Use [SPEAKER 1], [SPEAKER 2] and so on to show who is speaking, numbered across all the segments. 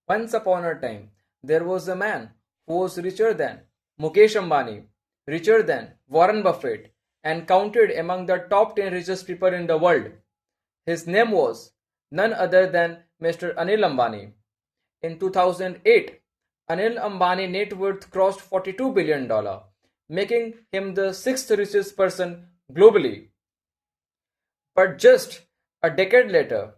[SPEAKER 1] Once upon a time, there was a man who was richer than Mukesh Ambani, richer than Warren Buffett, and counted among the top 10 richest people in the world. His name was none other than Mr. Anil Ambani. In 2008, Anil Ambani net worth crossed $42 billion, making him the sixth richest person globally. But just a decade later,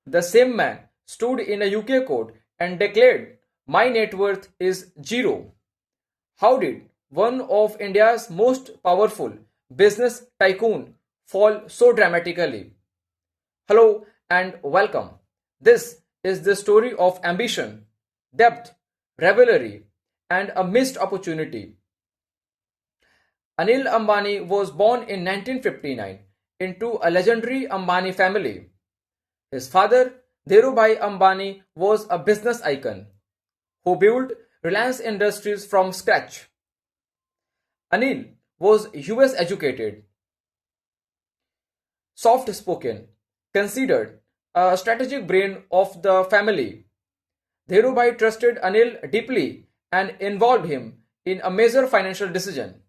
[SPEAKER 1] the same man stood in a UK court and declared, "My net worth is zero." How did one of India's most powerful business tycoon fall so dramatically? Hello and welcome. This is the story of ambition, depth, rivalry, and a missed opportunity. Anil Ambani was born in 1959 into a legendary Ambani family. His father, Dhirubhai Ambani, was a business icon who built Reliance Industries from scratch. Anil was US educated, soft spoken, considered a strategic brain of the family. Dhirubhai trusted Anil deeply and involved him in a major financial decision.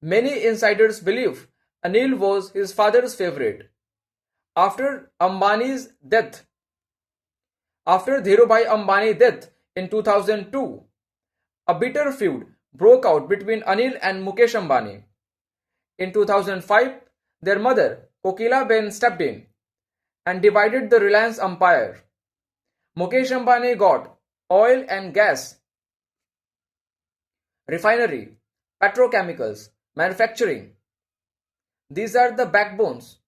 [SPEAKER 1] Many insiders believe Anil was his father's favorite. After Dhirubhai Ambani's death in 2002, a bitter feud broke out between Anil and Mukesh Ambani. In 2005, their mother, Kokila Ben, stepped in and divided the Reliance empire. Mukesh Ambani got oil and gas, refinery, petrochemicals, manufacturing. These are the backbones.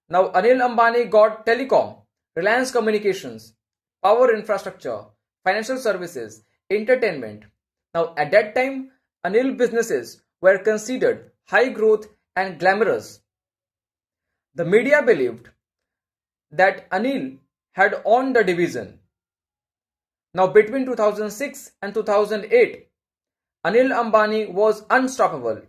[SPEAKER 1] Now Anil Ambani got telecom, Reliance Communications, power infrastructure, financial services, entertainment. Now at that time, Anil businesses were considered high growth and glamorous. The media believed that Anil had owned the division. Now between 2006 and 2008, Anil Ambani was unstoppable.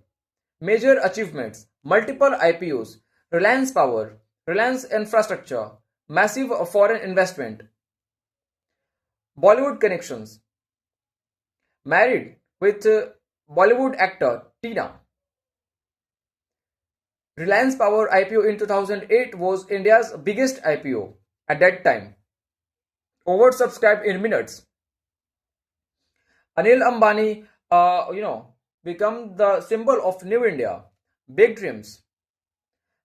[SPEAKER 1] Major achievements, multiple IPOs, Reliance Power, Reliance Infrastructure, massive foreign investment. Bollywood connections. Married with Bollywood actor Tina. Reliance Power IPO in 2008 was India's biggest IPO at that time. Oversubscribed in minutes. Anil Ambani, become the symbol of New India. Big dreams.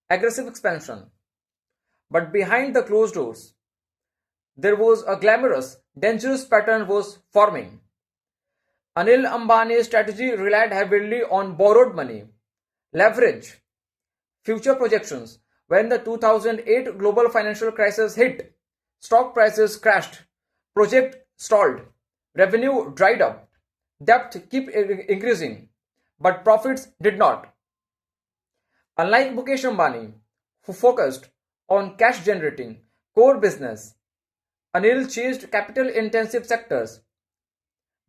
[SPEAKER 1] Aggressive expansion. But behind the closed doors, there was a glamorous, dangerous pattern was forming. Anil Ambani's strategy relied heavily on borrowed money, leverage, future projections. When the 2008 global financial crisis hit, stock prices crashed, project stalled, revenue dried up, debt kept increasing, but profits did not. Unlike Mukesh Ambani, who focused on cash generating core business, Anil chased capital intensive sectors.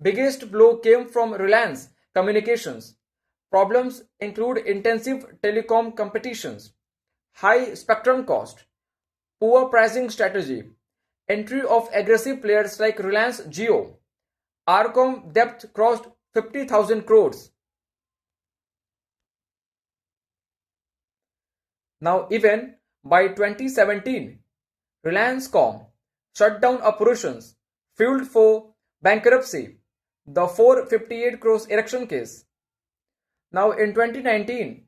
[SPEAKER 1] Biggest blow came from Reliance Communications. Problems include intensive telecom competitions, high spectrum cost, poor pricing strategy, entry of aggressive players like Reliance Jio. Arcom debt crossed 50,000 crores. Now even by 2017, Reliance Com shut down operations, fueled for bankruptcy, the 458 crores erection case. Now in 2019,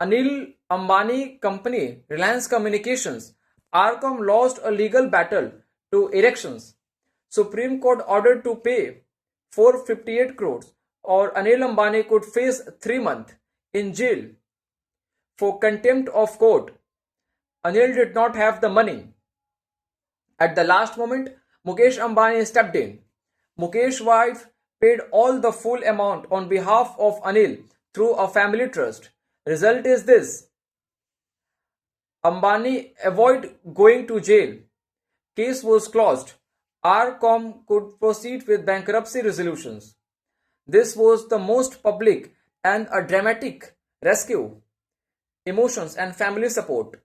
[SPEAKER 1] Anil Ambani company Reliance Communications, Arcom lost a legal battle to erections. Supreme Court ordered to pay 458 crores or Anil Ambani could face 3 months in jail for contempt of court. Anil did not have the money. At the last moment, Mukesh Ambani stepped in. Mukesh's wife paid all the full amount on behalf of Anil through a family trust. Result is this. Ambani avoided going to jail. Case was closed. Arcom could proceed with bankruptcy resolutions. This was the most public and a dramatic rescue. Emotions and family support.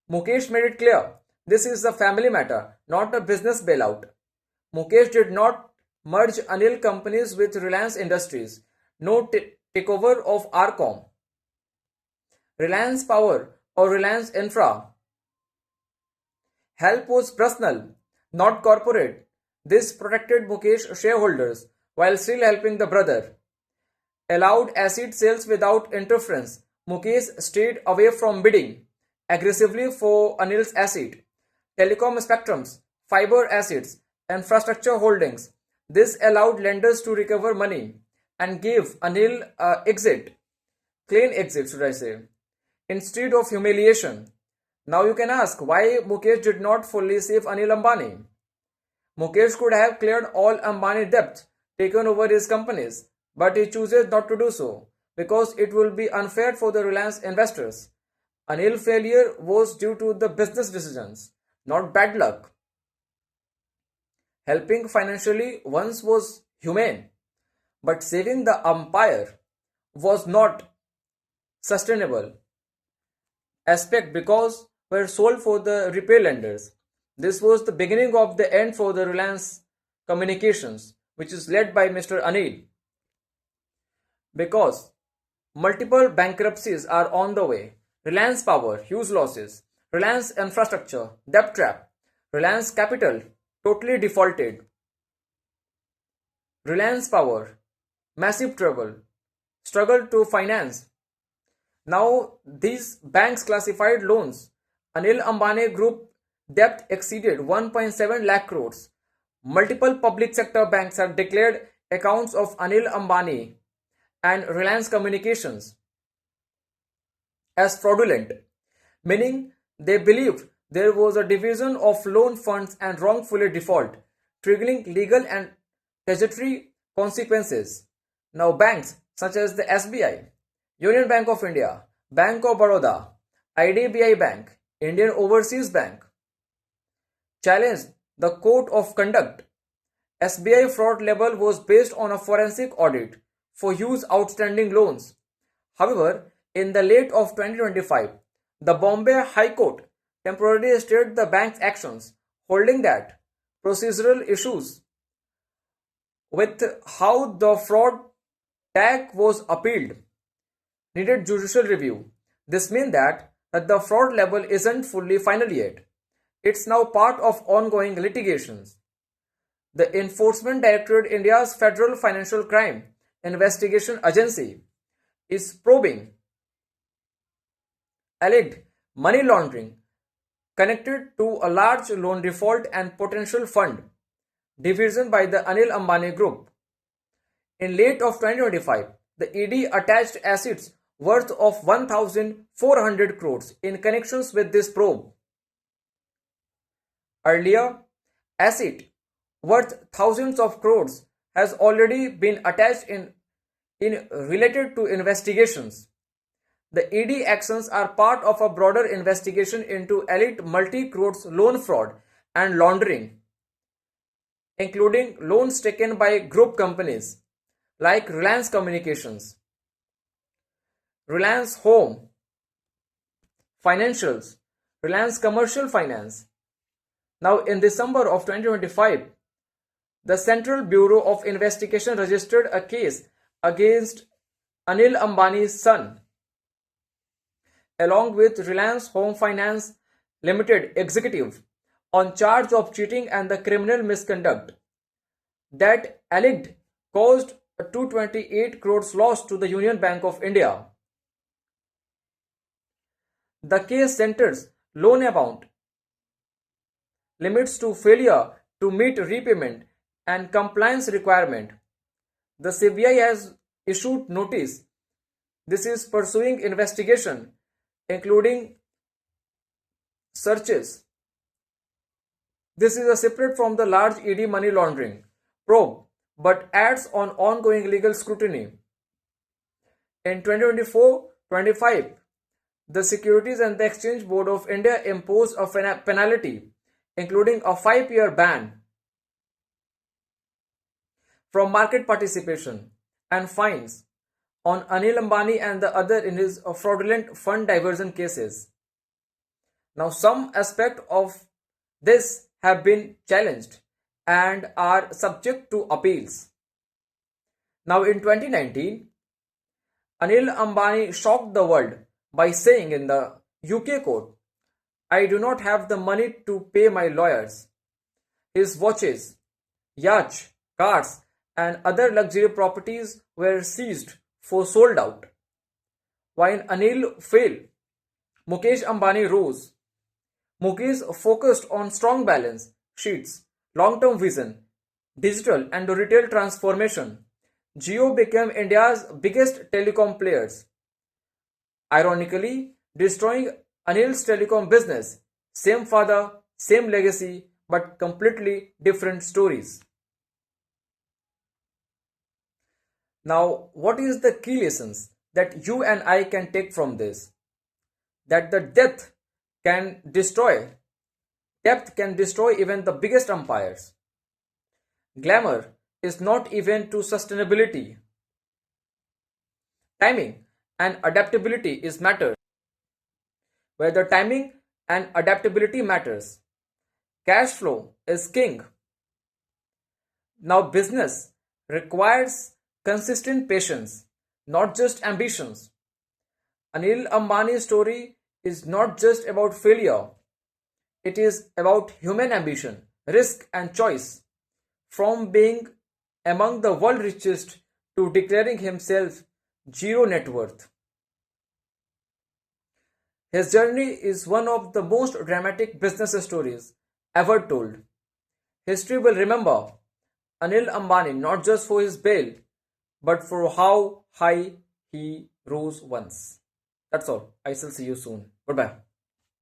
[SPEAKER 1] Mukesh made it clear, This is a family matter, not a business bailout. Mukesh did not merge Anil companies with Reliance Industries. No takeover of Arcom, Reliance Power, or Reliance Infra. Help was personal, not corporate. This protected Mukesh's shareholders while still helping the brother. Allowed asset sales without interference. Mukesh stayed away from bidding aggressively for Anil's asset. Telecom spectrums, fiber assets, infrastructure holdings. This allowed lenders to recover money and gave Anil clean exit, should I say, instead of humiliation. Now you can ask why Mukesh did not fully save Anil Ambani. Mukesh could have cleared all Ambani debts taken over his companies, but he chooses not to do so because it will be unfair for the Reliance investors. Anil's failure was due to the business decisions, not bad luck. Helping financially once was humane, but saving the empire was not sustainable aspect because were sold for the repair lenders. This was the beginning of the end for the Reliance Communications, which is led by Mr. Anil. Because multiple bankruptcies are on the way. Reliance Power, huge losses. Reliance Infrastructure, debt trap. Reliance Capital, totally defaulted. Reliance Power, massive trouble. Struggle to finance. Now these banks classified loans. Anil Ambani Group debt exceeded 1.7 lakh crores. Multiple public sector banks have declared accounts of Anil Ambani and Reliance Communications as fraudulent, meaning they believed there was a division of loan funds and wrongfully default, triggering legal and statutory consequences. Now banks such as the SBI, Union Bank of India, Bank of Baroda, IDBI Bank, Indian Overseas Bank challenged the code of conduct. SBI fraud level was based on a forensic audit for huge outstanding loans. However, in the late of 2025, the Bombay High Court temporarily stayed the bank's actions, holding that procedural issues with how the fraud tag was appealed needed judicial review. This means that the fraud level isn't fully final yet. It's now part of ongoing litigations. The Enforcement Directorate, India's Federal Financial Crime Investigation Agency, is probing alleged money laundering connected to a large loan default and potential fund diversion by the Anil Ambani Group. In late of 2025, the ED attached assets worth of 1,400 crores in connections with this probe. Earlier, asset worth thousands of crores has already been attached in related to investigations. The ED actions are part of a broader investigation into elite multi-crores loan fraud and laundering, including loans taken by group companies like Reliance Communications, Reliance Home Financials, Reliance Commercial Finance. Now in December of 2025, the Central Bureau of Investigation registered a case against Anil Ambani's son, along with Reliance Home Finance Limited executive, on charge of cheating and the criminal misconduct that alleged caused a 228 crores loss to the Union Bank of India. The case centers loan amount limits to failure to meet repayment and compliance requirement. The CBI has issued notice. This is pursuing investigation, including searches. This is a separate from the large ED money laundering probe, but adds on ongoing legal scrutiny. In 2024-25, the Securities and the Exchange Board of India imposed a penalty, including a 5-year ban from market participation and fines on Anil Ambani and the other in his fraudulent fund diversion cases. Now, some aspect of This have been challenged and are subject to appeals. Now in 2019, Anil Ambani shocked the world by saying in the UK court, "I do not have the money to pay my lawyers." His watches, yachts, cars, and other luxury properties were seized for sold out. While Anil fell, Mukesh Ambani rose. Mukesh focused on strong balance sheets, long-term vision, digital and retail transformation. Jio became India's biggest telecom players, ironically destroying Anil's telecom business. Same father, same legacy, but completely different stories. Now, what is the key lessons that you and I can take from this? That the can destroy, depth can destroy even the biggest empires. Glamour is not even to sustainability. Timing and adaptability is matter. Where the timing and adaptability matters. Cash flow is king. Now business requires consistent patience, not just ambitions. Anil Ambani's story is not just about failure. It is about human ambition, risk and choice. From being among the world richest to declaring himself zero net worth. His journey is one of the most dramatic business stories ever told. History will remember Anil Ambani not just for his bail, but for how high he rose once. That's all. I shall see you soon. Goodbye.